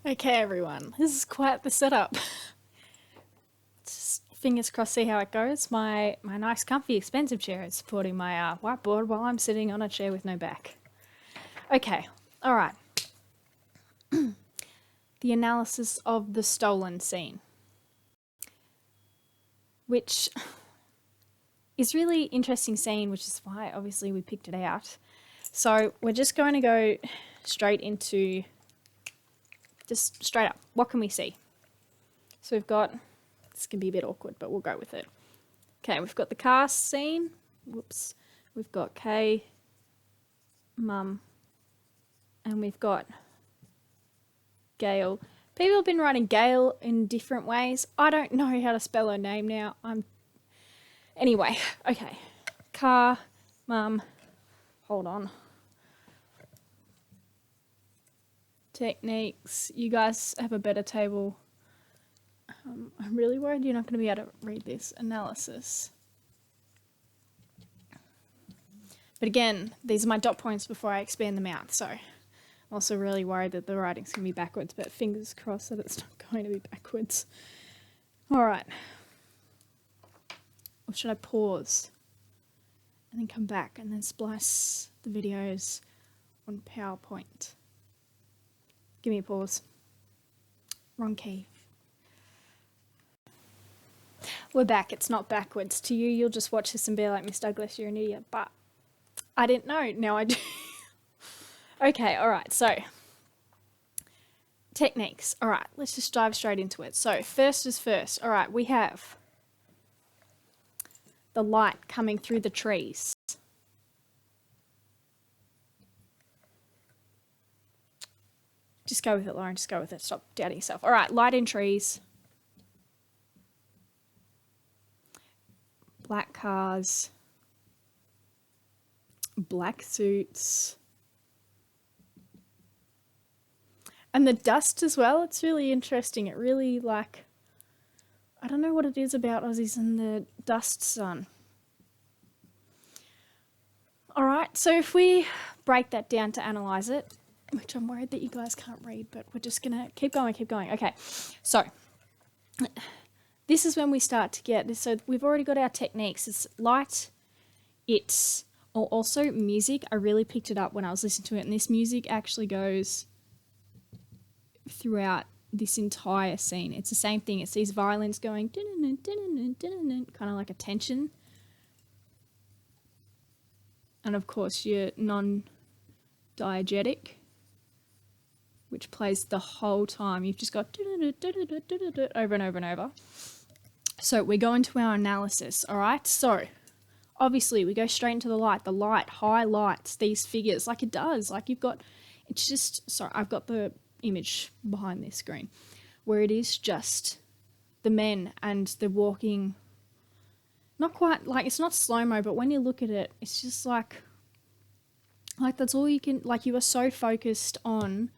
Okay, everyone, this is quite the setup. Just fingers crossed, see how it goes. My nice, comfy, expensive chair is supporting my whiteboard while I'm sitting on a chair with no back. Okay, all right. The analysis of the stolen scene, which is really interesting scene, which is why obviously we picked it out. So we're just going to go straight into, just straight up, what can we see? So we've got, this can be a bit awkward, but we'll go with it. Okay, we've got the car scene. Whoops. We've got Kay, Mum, and we've got Gail. People have been writing Gail in different ways. I don't know how to spell her name now. Anyway, okay. Car, Mum, hold on. Techniques. You guys have a better table. I'm really worried you're not going to be able to read this analysis. But again, these are my dot points before I expand them out. So I'm also really worried that the writing's going to be backwards, but fingers crossed that it's not going to be backwards. All right. Or should I pause and then come back and then splice the videos on PowerPoint? Give me a pause. Wrong key. We're back. It's not backwards. To you, you'll just watch this and be like, Miss Douglas, you're an idiot. But I didn't know. Now I do. Okay, all right. So, techniques. All right, let's just dive straight into it. So, first is first. All right, we have the light coming through the trees. Just go with it, Lauren. Just go with it. Stop doubting yourself. All right, light in trees. Black cars. Black suits. And the dust as well. It's really interesting. It really, like, I don't know what it is about Aussies and the dust sun. All right, so if we break that down to analyze it, which I'm worried that you guys can't read, but we're just going to keep going. Okay, so this is when we start to get this. So we've already got our techniques. It's light, it's also music. I really picked it up when I was listening to it, and this music actually goes throughout this entire scene. It's the same thing. It's these violins going kind of like a tension. And of course your non-diegetic, which plays the whole time. You've just got over and over and over. So we go into our analysis, all right? So obviously we go straight into the light. The light highlights these figures like it does. Like you've got, it's just, sorry, I've got the image behind this screen where it is just the men and the walking, not quite, like it's not slow-mo, but when you look at it, it's just like that's all you can, like you are so focused on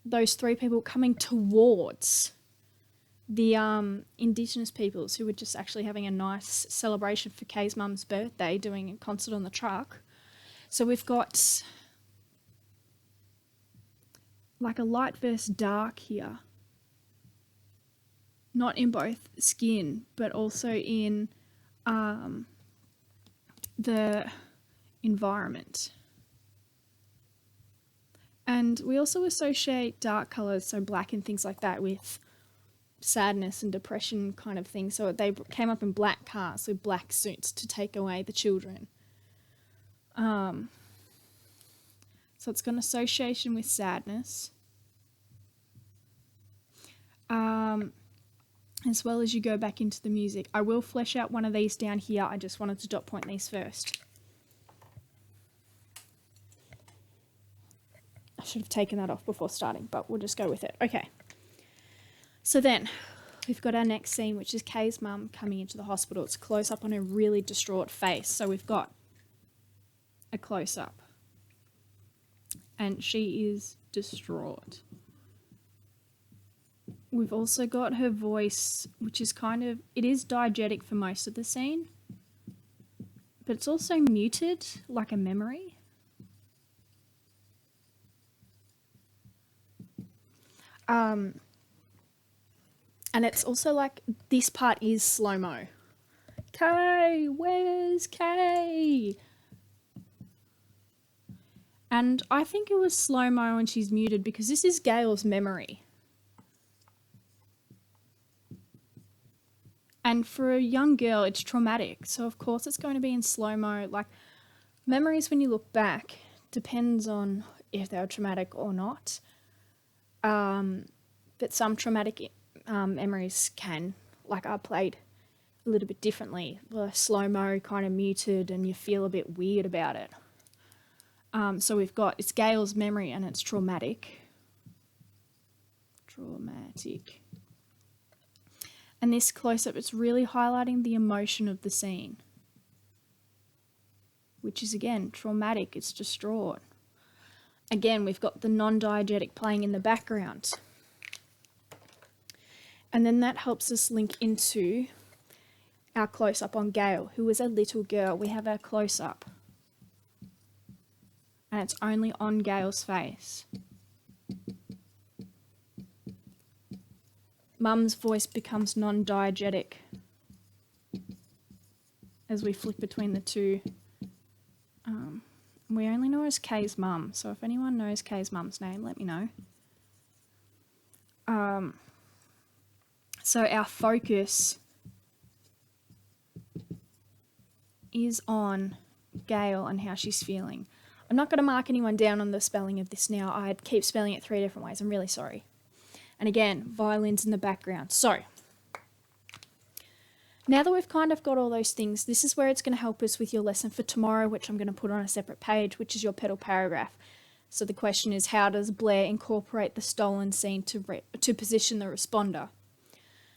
those three people coming towards the Indigenous peoples who were just actually having a nice celebration for Kay's mum's birthday, doing a concert on the truck. So we've got like a light versus dark here. Not in both skin, but also in the environment. And we also associate dark colours, so black and things like that, with sadness and depression kind of thing. So they came up in black cars with black suits to take away the children. So it's got an association with sadness. As well as you go back into the music. I will flesh out one of these down here. I just wanted to dot point these first. I should have taken that off before starting, but we'll just go with it. Okay. So then, we've got our next scene, which is Kay's mum coming into the hospital. It's a close-up on her really distraught face. So we've got a close-up. And she is distraught. We've also got her voice, which is kind of, it is diegetic for most of the scene, but it's also muted, like a memory. And it's also like this part is slow-mo. Kay, where's Kay? And I think it was slow-mo when she's muted because this is Gail's memory. And for a young girl, it's traumatic. So, of course, it's going to be in slow-mo. Like, memories when you look back depends on if they were traumatic or not. But some traumatic memories can, like I played a little bit differently. Slow-mo, kind of muted, and you feel a bit weird about it. So we've got, it's Gail's memory and it's traumatic. Traumatic. And this close-up, it's really highlighting the emotion of the scene. Which is, again, traumatic, it's distraught. Again, we've got the non-diegetic playing in the background. And then that helps us link into our close-up on Gail, who is a little girl. We have our close-up. And it's only on Gail's face. Mum's voice becomes non-diegetic as we flick between the two. We only know as Kay's mum, so if anyone knows Kay's mum's name, let me know. So our focus is on Gail and how she's feeling. I'm not going to mark anyone down on the spelling of this now. I'd keep spelling it 3 different ways. I'm really sorry. And again, violins in the background. So, now that we've kind of got all those things, this is where it's going to help us with your lesson for tomorrow, which I'm going to put on a separate page, which is your pedal paragraph. So the question is, how does Blair incorporate the stolen scene to position the responder?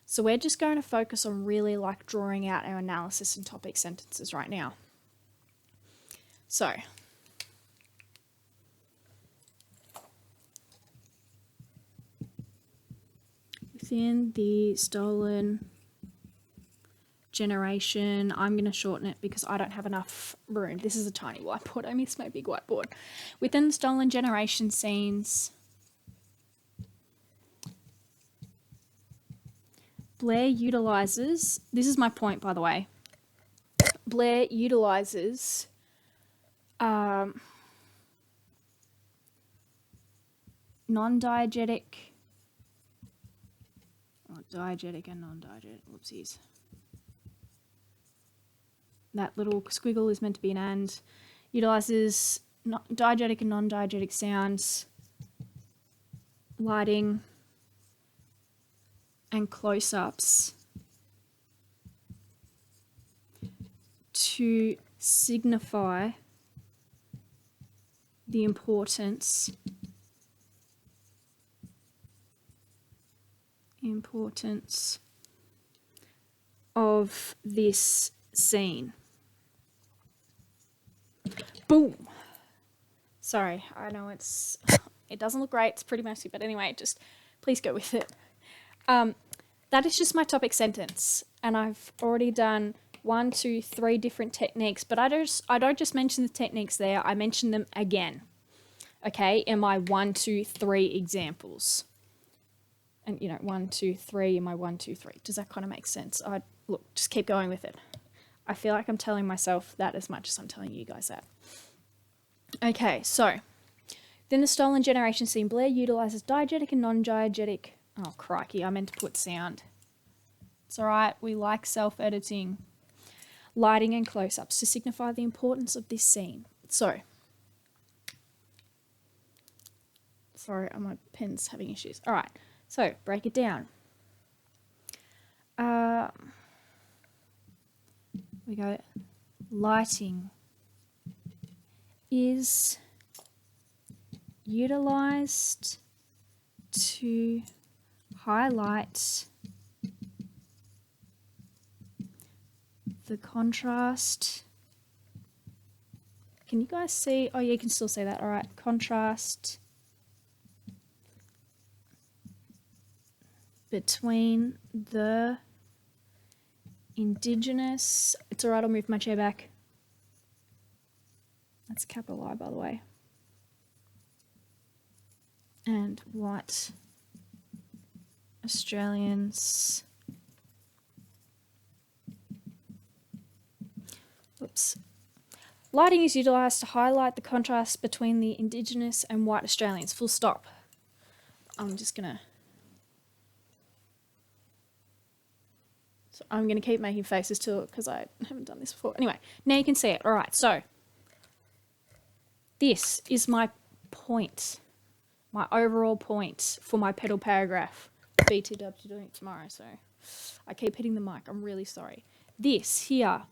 So we're just going to focus on really like drawing out our analysis and topic sentences right now. So, within the stolen generation, I'm going to shorten it because I don't have enough room. This is a tiny whiteboard. I miss my big whiteboard. Within the stolen generation scenes, Blair utilizes, this is my point by the way, Blair utilizes non-diegetic, diegetic and non-diegetic, whoopsies. That little squiggle is meant to be an and. Utilizes diegetic and non-diegetic sounds, lighting, and close-ups to signify the importance of this scene. Boom. Sorry, I know it doesn't look great, it's pretty messy, but anyway, just please go with it. That is just my topic sentence, and I've already done 1, 2, 3 different techniques, but I don't just mention the techniques there, I mention them again, okay, in my 1, 2, 3 examples. And, 1, 2, 3 in my 1, 2, 3. Does that kind of make sense? Look, just keep going with it. I feel like I'm telling myself that as much as I'm telling you guys that. Okay, so then the stolen generation scene, Blair utilizes diegetic and non-diegetic. Oh, crikey, I meant to put sound. It's all right, we like self-editing. Lighting and close-ups to signify the importance of this scene. So, sorry, my pen's having issues. All right, so break it down. We go, lighting is utilized to highlight the contrast. Can you guys see? Oh, yeah, you can still say that. All right, contrast between the Indigenous. It's all right, I'll move my chair back. That's a capital I, by the way. And white Australians. Oops. Lighting is utilised to highlight the contrast between the Indigenous and white Australians. Full stop. I'm going to keep making faces to it because I haven't done this before. Anyway, now you can see it. All right, so this is my point, my overall point for my pedal paragraph. B2W doing it tomorrow, so I keep hitting the mic. I'm really sorry. This here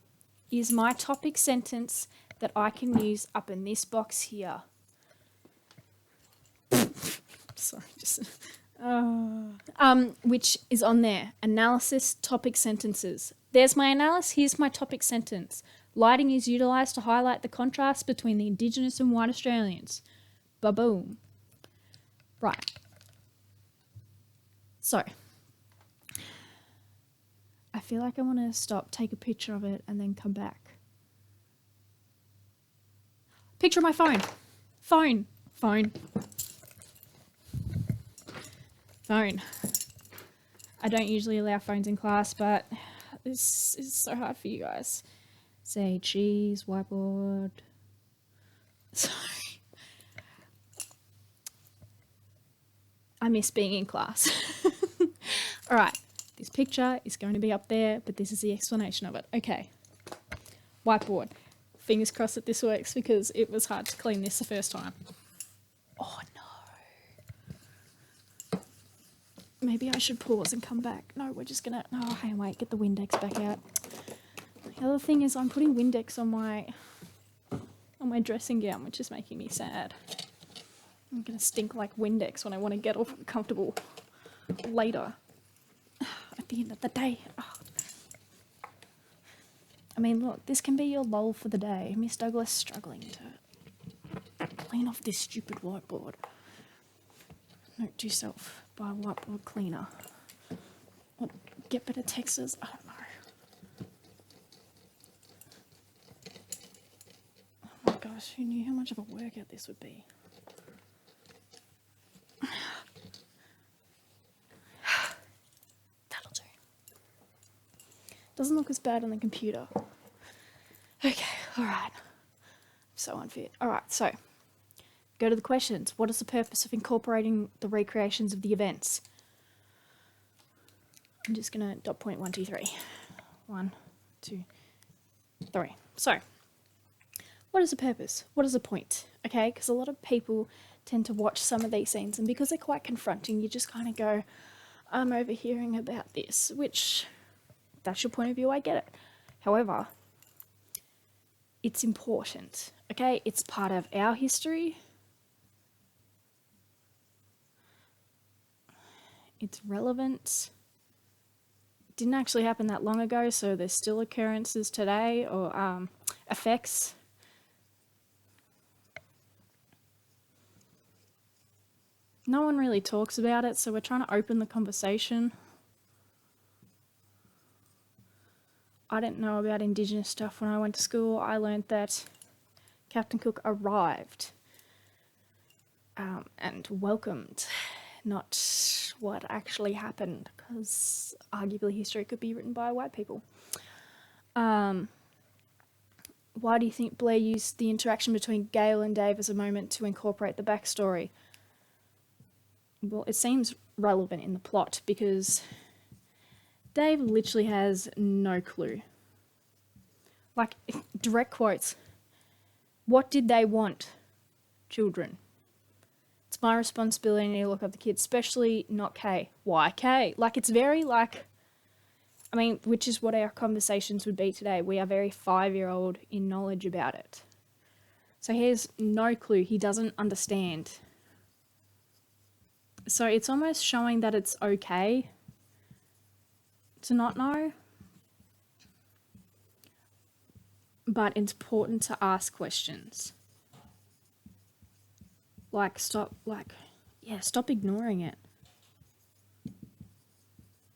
is my topic sentence that I can use up in this box here. Sorry, just... which is on there. Analysis, topic sentences. There's my analysis. Here's my topic sentence. Lighting is utilised to highlight the contrast between the Indigenous and white Australians. Ba-boom. Right. So, I feel like I want to stop, take a picture of it, and then come back. Picture of my phone. Phone. I don't usually allow phones in class, but this is so hard for you guys. Say cheese, whiteboard. Sorry. I miss being in class. All right, this picture is going to be up there, but this is the explanation of it. Okay, whiteboard. Fingers crossed that this works because it was hard to clean this the first time. Oh no. Maybe I should pause and come back. No, we're just gonna, oh, hang on, wait, get the Windex back out. The other thing is I'm putting Windex on my dressing gown, which is making me sad. I'm gonna stink like Windex when I want to get all comfortable later. At the end of the day. Oh. I mean, look, this can be your lull for the day. Miss Douglas struggling to clean off this stupid whiteboard. Note to yourself, buy a whiteboard cleaner. Or get better texters. I don't know. Oh my gosh, who knew how much of a workout this would be? That'll do. Doesn't look as bad on the computer. Okay, alright. So unfit. Alright, so go to the questions. What is the purpose of incorporating the recreations of the events? I'm just going to dot point 1, 2, 3. 1, 2, 3. So, what is the purpose? What is the point? Okay, because a lot of people tend to watch some of these scenes, and because they're quite confronting, you just kind of go, I'm overhearing about this, which, that's your point of view, I get it. However, it's important, okay? It's part of our history. It's relevant. It didn't actually happen that long ago, so there's still occurrences today, or effects. No one really talks about it, so we're trying to open the conversation. I didn't know about Indigenous stuff when I went to school. I learned that Captain Cook arrived and welcomed, not what actually happened, because arguably history could be written by white people. Why do you think Blair used the interaction between Gail and Dave as a moment to incorporate the backstory? Well, it seems relevant in the plot because Dave literally has no clue. Like, direct quotes. What did they want? Children. It's my responsibility to look up the kids, especially not Kay. Why Kay? Like, it's very like, I mean, which is what our conversations would be today. We are very 5-year-old in knowledge about it. So he has no clue. He doesn't understand. So it's almost showing that it's okay to not know. But it's important to ask questions. Stop ignoring it.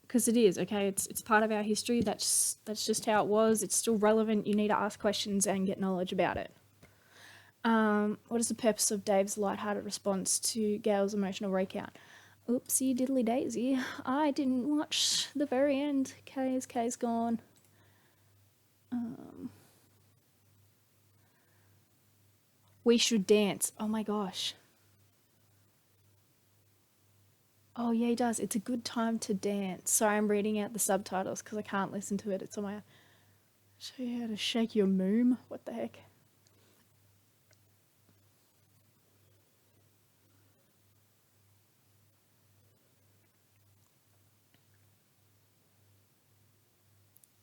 Because it is, okay? It's part of our history. That's just how it was. It's still relevant. You need to ask questions and get knowledge about it. What is the purpose of Dave's lighthearted response to Gail's emotional recount? Oopsie diddly daisy. I didn't watch the very end. K's gone. We should dance. Oh my gosh. Oh yeah, he does. It's a good time to dance. Sorry, I'm reading out the subtitles because I can't listen to it. It's on my... Show you how to shake your moom. What the heck?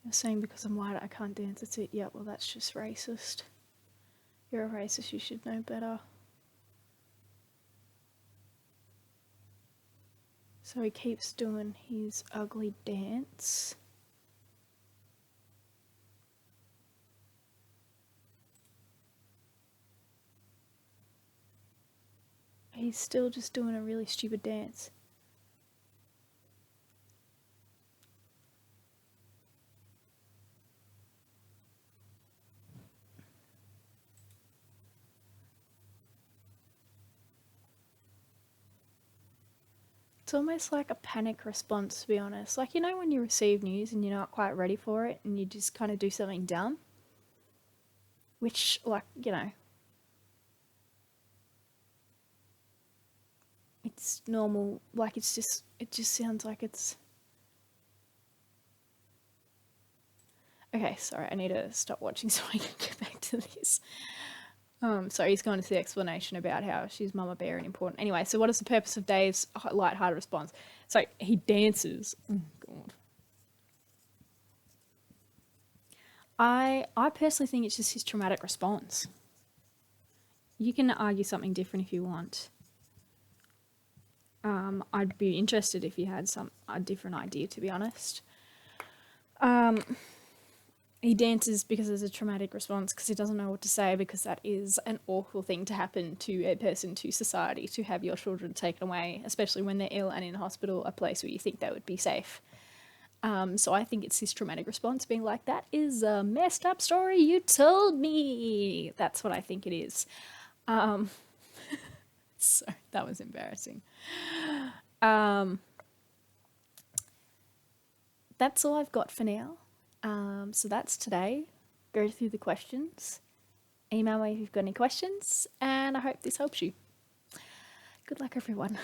You're saying because I'm white I can't dance. That's it. Yeah, well that's just racist. You're a racist. You should know better. So he keeps doing his ugly dance. He's still just doing a really stupid dance. It's almost like a panic response, to be honest. Like, you know, when you receive news and you're not quite ready for it and you just kind of do something dumb? Which, like, you know, it's normal. Like, it just sounds like it's... Okay, sorry, I need to stop watching so I can get back to this. So he's going to the explanation about how she's Mama Bear and important. Anyway, so what is the purpose of Dave's light-hearted response? So he dances. Oh, God. I personally think it's just his traumatic response. You can argue something different if you want. I'd be interested if you had a different idea, to be honest. He dances because there's a traumatic response because he doesn't know what to say, because that is an awful thing to happen to a person, to society, to have your children taken away, especially when they're ill and in hospital, a place where you think they would be safe. So I think it's his traumatic response being like, that is a messed up story you told me. That's what I think it is. So that was embarrassing. That's all I've got for now. So that's today. Go through the questions. Email me if you've got any questions, and I hope this helps you. Good luck, everyone.